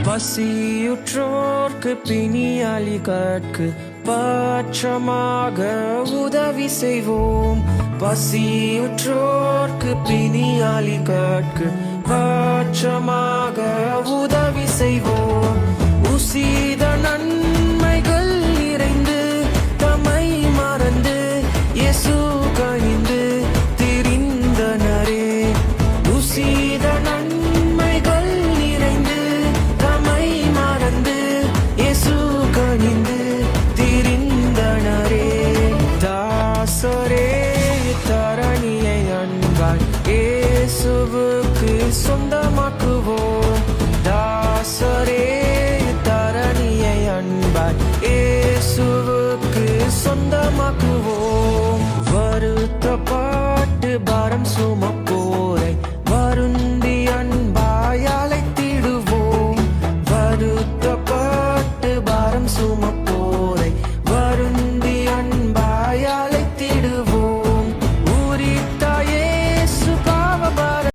பசியுற்றோர்க்கு பிணியாளிகட்கு பட்சமாக உதவி செய்வோம். பசியுற்றோர்க்கு பிணியாளிகட்கு பட்சமாக உதவி செய்வோம். உசித நன்மைகள் நிறைந்து தம்மை மறந்து இயேசு கனிந்து திரிந்தனரே. உசித நன்மைகள் நிறைந்து தம்மை மறந்து இயேசு கனிந்து திரிந்தனரே. தாசரே தரணியை அன்பாய் இயேசுவுக்கு சொந்தமாக்குவோம். தாசரே தரணியை அன்பாய் இயேசுவுக்கு சொந்தமாக்குவோம். வருத்தப்பட்டு பாரம் சுமப்போரை வருந்தி அன்பாய் அழைத்திடுவோம். வருத்தப்பட்டு பாரம் சும